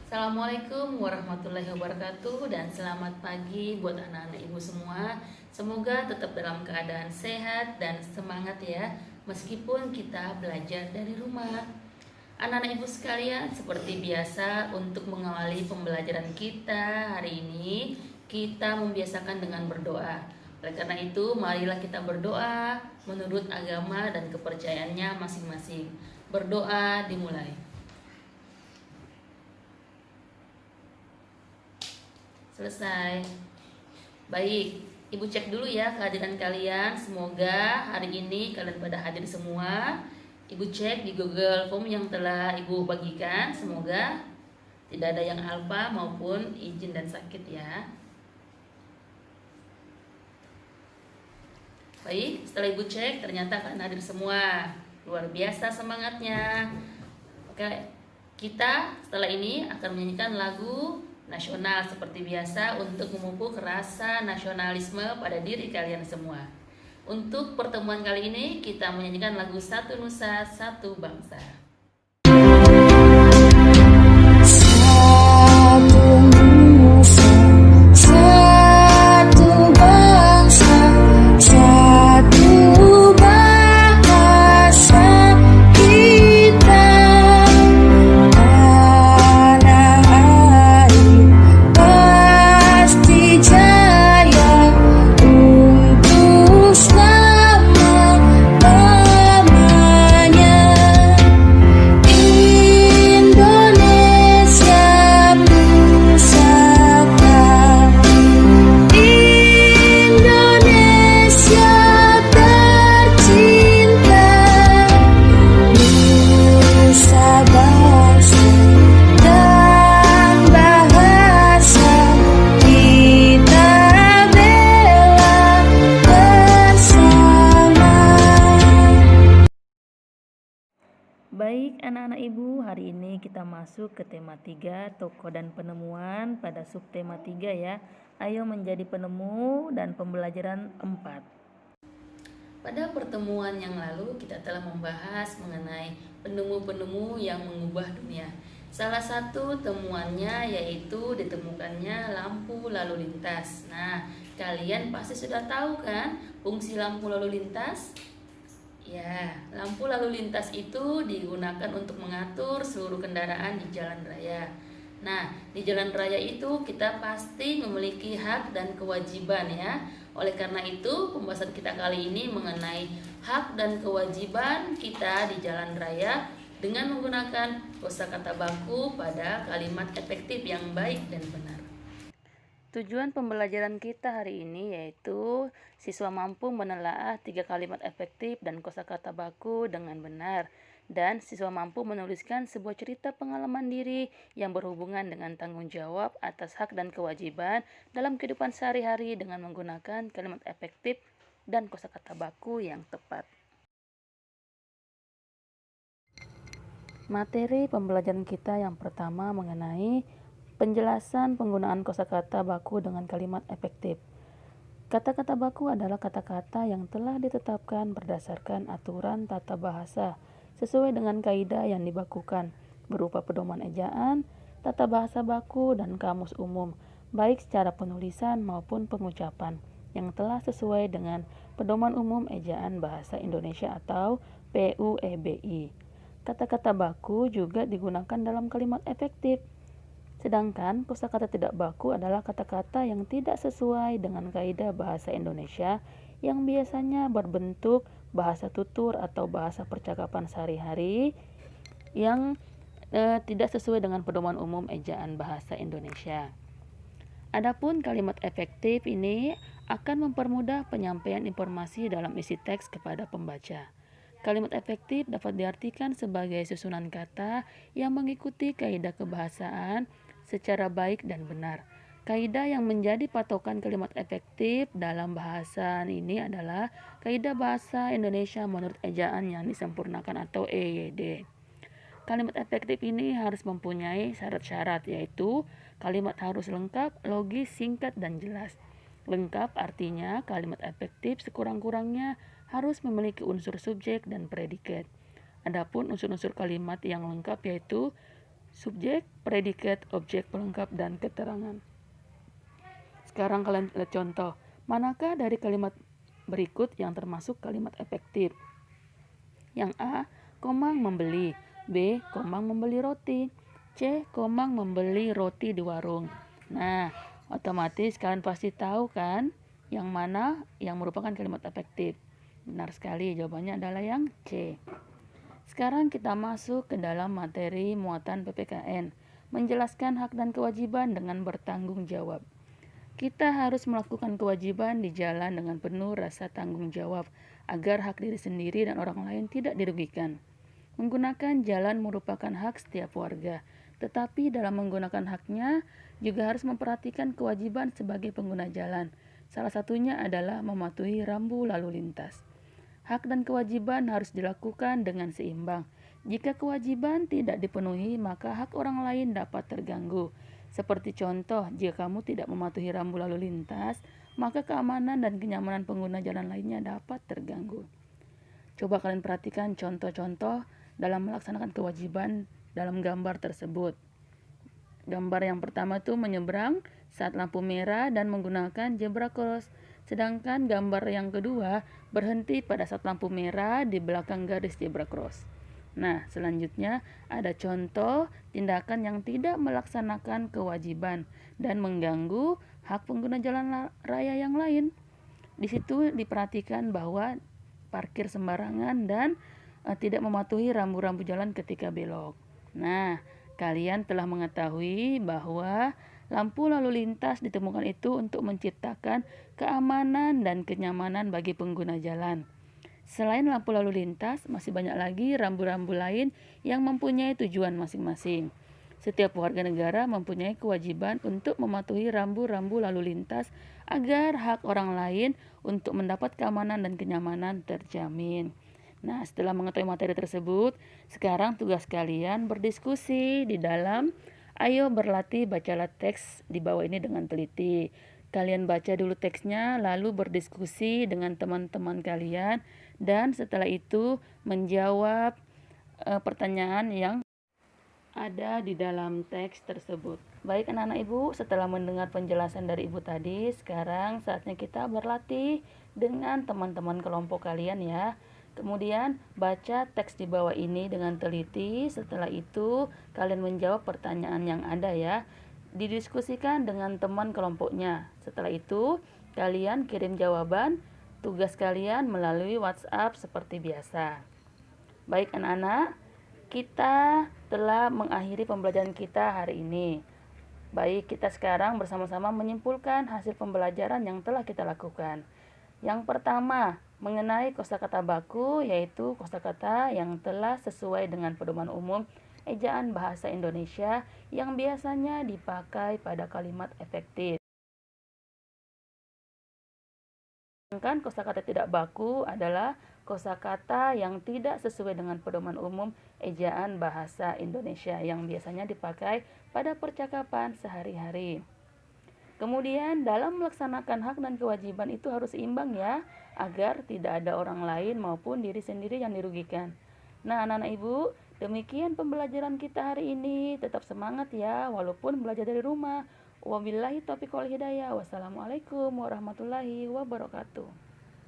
Assalamualaikum warahmatullahi wabarakatuh dan selamat pagi buat anak-anak ibu semua. Semoga tetap dalam keadaan sehat dan semangat ya, meskipun kita belajar dari rumah. Anak-anak ibu sekalian, seperti biasa untuk mengawali pembelajaran kita hari ini, kita membiasakan dengan berdoa. Oleh karena itu, marilah kita berdoa menurut agama dan kepercayaannya masing-masing. Berdoa dimulai. Selesai. Baik, Ibu cek dulu ya kehadiran kalian. Semoga hari ini kalian pada hadir semua. Ibu cek di Google Form yang telah Ibu bagikan. Semoga tidak ada yang alfa maupun izin dan sakit ya. Baik, setelah Ibu cek ternyata kalian hadir semua. Luar biasa semangatnya. Oke, kita setelah ini akan menyanyikan lagu nasional seperti biasa untuk memupuk rasa nasionalisme pada diri kalian semua. Untuk pertemuan kali ini kita menyanyikan lagu Satu Nusa Satu Bangsa. Baik anak-anak ibu, hari ini kita masuk ke tema 3, tokoh dan penemuan pada subtema 3 ya. Ayo menjadi penemu dan pembelajaran 4. Pada pertemuan yang lalu kita telah membahas mengenai penemu-penemu yang mengubah dunia. Salah satu temuannya yaitu ditemukannya lampu lalu lintas. Nah, kalian pasti sudah tahu kan fungsi lampu lalu lintas? Ya, lampu lalu lintas itu digunakan untuk mengatur seluruh kendaraan di jalan raya. Nah, di jalan raya itu kita pasti memiliki hak dan kewajiban ya. Oleh karena itu, pembahasan kita kali ini mengenai hak dan kewajiban kita di jalan raya dengan menggunakan kosakata baku pada kalimat efektif yang baik dan benar. Tujuan pembelajaran kita hari ini yaitu siswa mampu menelaah 3 kalimat efektif dan kosakata baku dengan benar, dan siswa mampu menuliskan sebuah cerita pengalaman diri yang berhubungan dengan tanggung jawab atas hak dan kewajiban dalam kehidupan sehari-hari dengan menggunakan kalimat efektif dan kosakata baku yang tepat. Materi pembelajaran kita yang pertama mengenai penjelasan penggunaan kosakata baku dengan kalimat efektif. Kata-kata baku adalah kata-kata yang telah ditetapkan berdasarkan aturan tata bahasa sesuai dengan kaidah yang dibakukan, berupa pedoman ejaan, tata bahasa baku, dan kamus umum, baik secara penulisan maupun pengucapan, yang telah sesuai dengan Pedoman Umum Ejaan Bahasa Indonesia atau PUEBI. Kata-kata baku juga digunakan dalam kalimat efektif. Sedangkan kosakata tidak baku adalah kata-kata yang tidak sesuai dengan kaidah bahasa Indonesia yang biasanya berbentuk bahasa tutur atau bahasa percakapan sehari-hari yang tidak sesuai dengan pedoman umum ejaan bahasa Indonesia. Adapun kalimat efektif ini akan mempermudah penyampaian informasi dalam isi teks kepada pembaca. Kalimat efektif dapat diartikan sebagai susunan kata yang mengikuti kaidah kebahasaan secara baik dan benar. Kaidah yang menjadi patokan kalimat efektif dalam bahasan ini adalah Kaidah Bahasa Indonesia Menurut Ejaan yang Disempurnakan atau EYD. Kalimat efektif ini harus mempunyai syarat-syarat, yaitu kalimat harus lengkap, logis, singkat, dan jelas. Lengkap artinya kalimat efektif sekurang-kurangnya harus memiliki unsur subjek dan predikat. Adapun unsur-unsur kalimat yang lengkap yaitu subjek, predikat, objek pelengkap, dan keterangan. Sekarang kalian lihat contoh. Manakah dari kalimat berikut yang termasuk kalimat efektif? Yang A, Komang membeli. B, Komang membeli roti. C, Komang membeli roti di warung. Nah, otomatis kalian pasti tahu kan yang mana yang merupakan kalimat efektif. Benar sekali, jawabannya adalah yang C. Sekarang kita masuk ke dalam materi muatan PPKN, menjelaskan hak dan kewajiban dengan bertanggung jawab. Kita harus melakukan kewajiban di jalan dengan penuh rasa tanggung jawab, agar hak diri sendiri dan orang lain tidak dirugikan. Menggunakan jalan merupakan hak setiap warga, tetapi dalam menggunakan haknya juga harus memperhatikan kewajiban sebagai pengguna jalan. Salah satunya adalah mematuhi rambu lalu lintas. Hak dan kewajiban harus dilakukan dengan seimbang. Jika kewajiban tidak dipenuhi, maka hak orang lain dapat terganggu. Seperti contoh, jika kamu tidak mematuhi rambu lalu lintas, maka keamanan dan kenyamanan pengguna jalan lainnya dapat terganggu. Coba kalian perhatikan contoh-contoh dalam melaksanakan kewajiban dalam gambar tersebut. Gambar yang pertama itu menyeberang saat lampu merah dan menggunakan zebra cross. Sedangkan gambar yang kedua berhenti pada saat lampu merah di belakang garis zebra cross. Nah, selanjutnya ada contoh tindakan yang tidak melaksanakan kewajiban dan mengganggu hak pengguna jalan raya yang lain. Di situ diperhatikan bahwa parkir sembarangan dan tidak mematuhi rambu-rambu jalan ketika belok. Nah, kalian telah mengetahui bahwa lampu lalu lintas ditemukan itu untuk menciptakan keamanan dan kenyamanan bagi pengguna jalan. Selain lampu lalu lintas, masih banyak lagi rambu-rambu lain yang mempunyai tujuan masing-masing. Setiap warga negara mempunyai kewajiban untuk mematuhi rambu-rambu lalu lintas agar hak orang lain untuk mendapat keamanan dan kenyamanan terjamin. Nah, setelah mengetahui materi tersebut, sekarang tugas kalian berdiskusi di dalam. Ayo berlatih bacalah teks di bawah ini dengan teliti. Kalian baca dulu teksnya, lalu berdiskusi dengan teman-teman kalian, dan setelah itu menjawab pertanyaan yang ada di dalam teks tersebut. Baik anak-anak ibu, setelah mendengar penjelasan dari ibu tadi, sekarang saatnya kita berlatih dengan teman-teman kelompok kalian ya. Kemudian baca teks di bawah ini dengan teliti. Setelah itu kalian menjawab pertanyaan yang ada ya. Didiskusikan dengan teman kelompoknya. Setelah itu kalian kirim jawaban tugas kalian melalui WhatsApp seperti biasa. Baik anak-anak, kita telah mengakhiri pembelajaran kita hari ini. Baik, kita sekarang bersama-sama menyimpulkan hasil pembelajaran yang telah kita lakukan. Yang pertama, mengenai kosakata baku, yaitu kosakata yang telah sesuai dengan pedoman umum ejaan bahasa Indonesia yang biasanya dipakai pada kalimat efektif. Sedangkan kosakata tidak baku adalah kosakata yang tidak sesuai dengan pedoman umum ejaan bahasa Indonesia yang biasanya dipakai pada percakapan sehari-hari. Kemudian dalam melaksanakan hak dan kewajiban itu harus seimbang ya, agar tidak ada orang lain maupun diri sendiri yang dirugikan. Nah anak-anak ibu, demikian pembelajaran kita hari ini. Tetap semangat ya, walaupun belajar dari rumah. Wabillahi taufiq wal hidayah. Wassalamualaikum warahmatullahi wabarakatuh.